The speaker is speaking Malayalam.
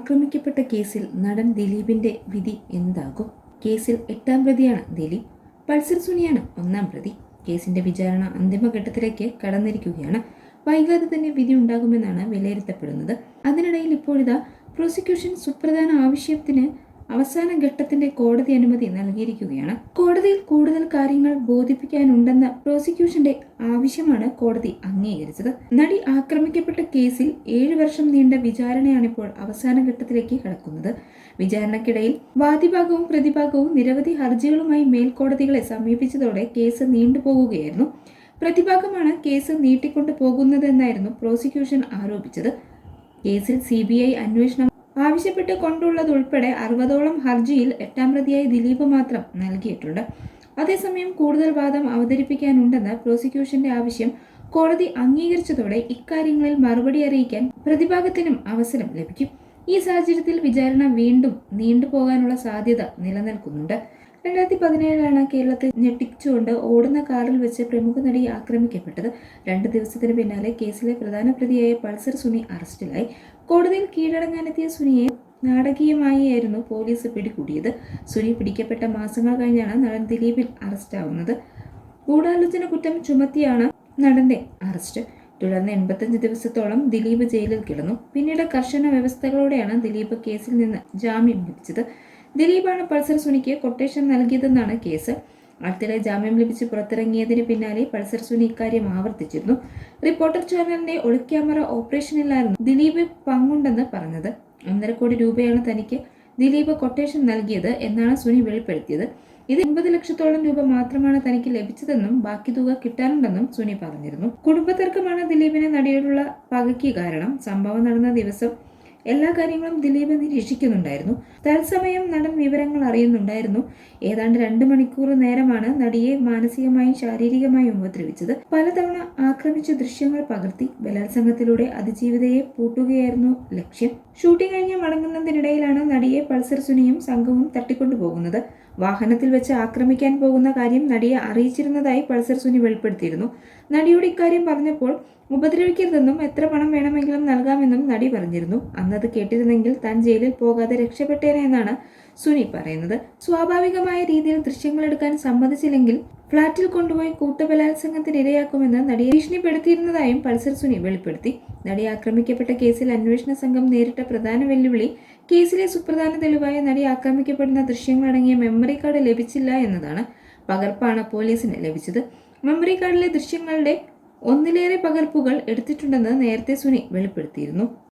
ആക്രമിക്കപ്പെട്ട കേസിൽ നടൻ ദിലീപിന്റെ വിധി എന്താകും? കേസിൽ 8ാം പ്രതിയാണ് ദിലീപ്. പൾസർ സുനിയാണ് 1ാം പ്രതി. കേസിന്റെ വിചാരണ അന്തിമഘട്ടത്തിലേക്ക് കടന്നിരിക്കുകയാണ്. വൈകാതെ തന്നെ വിധി ഉണ്ടാകുമെന്നാണ് വിലയിരുത്തപ്പെടുന്നത്. അതിനിടയിൽ ഇപ്പോഴിതാ പ്രോസിക്യൂഷൻ സുപ്രധാന ആവശ്യത്തിന് അവസാന ഘട്ടത്തിന്റെ കോടതി അനുമതി നൽകിയിരിക്കുകയാണ്. കോടതിയിൽ കൂടുതൽ കാര്യങ്ങൾ ബോധിപ്പിക്കാനുണ്ടെന്ന പ്രോസിക്യൂഷന്റെ ആവശ്യമാണ് കോടതി അംഗീകരിച്ചത്. നടി ആക്രമിക്കപ്പെട്ട കേസിൽ 7 വർഷം നീണ്ട വിചാരണയാണിപ്പോൾ അവസാന ഘട്ടത്തിലേക്ക് കടക്കുന്നത്. വിചാരണയ്ക്കിടയിൽ വാദിഭാഗവും പ്രതിഭാഗവും നിരവധി ഹർജികളുമായി മേൽക്കോടതികളെ സമീപിച്ചതോടെ കേസ് നീണ്ടുപോകുകയായിരുന്നു. പ്രതിഭാഗമാണ് കേസ് നീട്ടിക്കൊണ്ടു പോകുന്നതെന്നായിരുന്നു പ്രോസിക്യൂഷൻ ആരോപിച്ചത്. കേസിൽ CBI അന്വേഷണം ആവശ്യപ്പെട്ട് കൊണ്ടുള്ളതുൾപ്പെടെ 60ഓളം ഹർജിയിൽ 8ാം പ്രതിയായ ദിലീപ് മാത്രം നൽകിയിട്ടുണ്ട്. അതേസമയം കൂടുതൽ വാദം അവതരിപ്പിക്കാനുണ്ടെന്ന പ്രോസിക്യൂഷന്റെ ആവശ്യം കോടതി അംഗീകരിച്ചതോടെ ഇക്കാര്യങ്ങളിൽ മറുപടി അറിയിക്കാൻ പ്രതിഭാഗത്തിനും അവസരം ലഭിക്കും. ഈ സാഹചര്യത്തിൽ വിചാരണ വീണ്ടും നീണ്ടുപോകാനുള്ള സാധ്യത നിലനിൽക്കുന്നുണ്ട്. 2017 കേരളത്തെ ഞെട്ടിച്ചുകൊണ്ട് ഓടുന്ന കാറിൽ വെച്ച് പ്രമുഖ നടി ആക്രമിക്കപ്പെട്ടത്. 2 ദിവസത്തിന് പിന്നാലെ കേസിലെ പ്രധാന പ്രതിയായ പൾസർ സുനി അറസ്റ്റിലായി. കോടതിയിൽ കീഴടങ്ങാനെത്തിയ സുനിയെ നാടകീയമായായിരുന്നു പോലീസ് പിടികൂടിയത്. സുനി പിടിക്കപ്പെട്ട മാസങ്ങൾ കഴിഞ്ഞാണ് നടൻ ദിലീപിൽ അറസ്റ്റാവുന്നത്. ഗൂഢാലോചന കുറ്റം ചുമത്തിയാണ് നടന്റെ അറസ്റ്റ്. തുടർന്ന് 85 ദിവസത്തോളം ദിലീപ് ജയിലിൽ കിടന്നു. പിന്നീട് കർശന വ്യവസ്ഥകളോടെയാണ് ദിലീപ് കേസിൽ നിന്ന് ജാമ്യം ലഭിച്ചത്. ദിലീപാണ് പൾസർ സുനിക്ക് കൊട്ടേഷൻ നൽകിയതെന്നാണ് കേസ്. അടുത്തിടെ ജാമ്യം ലഭിച്ച് പുറത്തിറങ്ങിയതിന് പിന്നാലെ പൾസർ സുനി ഇക്കാര്യം ആവർത്തിച്ചിരുന്നു. റിപ്പോർട്ടർ ചാനലിന്റെ ഒളിക്യാമറ ഓപ്പറേഷനിലായിരുന്നു ദിലീപ് പങ്കുണ്ടെന്ന് പറഞ്ഞത്. 1.5 കോടി രൂപയാണ് തനിക്ക് ദിലീപ് കൊട്ടേഷൻ നൽകിയത് എന്നാണ് സുനി വെളിപ്പെടുത്തിയത്. ഇത് 80 ലക്ഷത്തോളം രൂപ മാത്രമാണ് തനിക്ക് ലഭിച്ചതെന്നും ബാക്കി തുക കിട്ടാനുണ്ടെന്നും സുനി പറഞ്ഞിരുന്നു. കുടുംബതർക്കമാണ് ദിലീപിന് നടിയോടുള്ള പകയ്ക്ക് കാരണം. സംഭവം നടന്ന ദിവസം എല്ലാ കാര്യങ്ങളും ദിലീപ് നിരീക്ഷിക്കുന്നുണ്ടായിരുന്നു. തത്സമയം നടൻ വിവരങ്ങൾ അറിയുന്നുണ്ടായിരുന്നു. ഏതാണ്ട് 2 മണിക്കൂർ നേരമാണ് നടിയെ മാനസികമായും ശാരീരികമായും ഉപദ്രവിച്ചത്. പലതവണ ആക്രമിച്ച ദൃശ്യങ്ങൾ പകർത്തി ബലാത്സംഗത്തിലൂടെ അതിജീവിതയെ പൂട്ടുകയായിരുന്നു ലക്ഷ്യം. ഷൂട്ടിംഗ് കഴിഞ്ഞ് മടങ്ങുന്നതിനിടയിലാണ് നടിയെ പൾസർ സുനിയും സംഘവും തട്ടിക്കൊണ്ടുപോകുന്നത്. വാഹനത്തിൽ വെച്ച് ആക്രമിക്കാൻ പോകുന്ന കാര്യം നടിയെ അറിയിച്ചിരുന്നതായി പൾസർ സുനി വെളിപ്പെടുത്തിയിരുന്നു. നടിയോട് ഇക്കാര്യം പറഞ്ഞപ്പോൾ ഉപദ്രവിക്കരുതെന്നും എത്ര പണം വേണമെങ്കിലും നൽകാമെന്നും നടി പറഞ്ഞിരുന്നു. അന്നത് കേട്ടിരുന്നെങ്കിൽ താൻ ജയിലിൽ പോകാതെ രക്ഷപ്പെട്ടേനെ എന്നാണ് സുനി പറയുന്നത്. സ്വാഭാവികമായ രീതിയിൽ ദൃശ്യങ്ങളെടുക്കാൻ സമ്മതിച്ചില്ലെങ്കിൽ ഫ്ളാറ്റിൽ കൊണ്ടുപോയി കൂട്ടബലാത്സംഗത്തിന് ഇരയാക്കുമെന്ന് നടിയെ ഭീഷണിപ്പെടുത്തിയിരുന്നതായും പൾസർ സുനി വെളിപ്പെടുത്തി. നടി ആക്രമിക്കപ്പെട്ട കേസിൽ അന്വേഷണ സംഘം നേരിട്ട പ്രധാന വെല്ലുവിളി കേസിലെ സുപ്രധാന തെളിവായ നടി ആക്രമിക്കപ്പെടുന്ന ദൃശ്യങ്ങളടങ്ങിയ മെമ്മറി കാർഡ് ലഭിച്ചില്ല എന്നതാണ്. പകർപ്പാണ് പോലീസിന് ലഭിച്ചത്. മെമ്മറി കാർഡിലെ ദൃശ്യങ്ങളുടെ 1ലേറെ പകർപ്പുകൾ എടുത്തിട്ടുണ്ടെന്ന് നേരത്തെ സുനി വെളിപ്പെടുത്തിയിരുന്നു.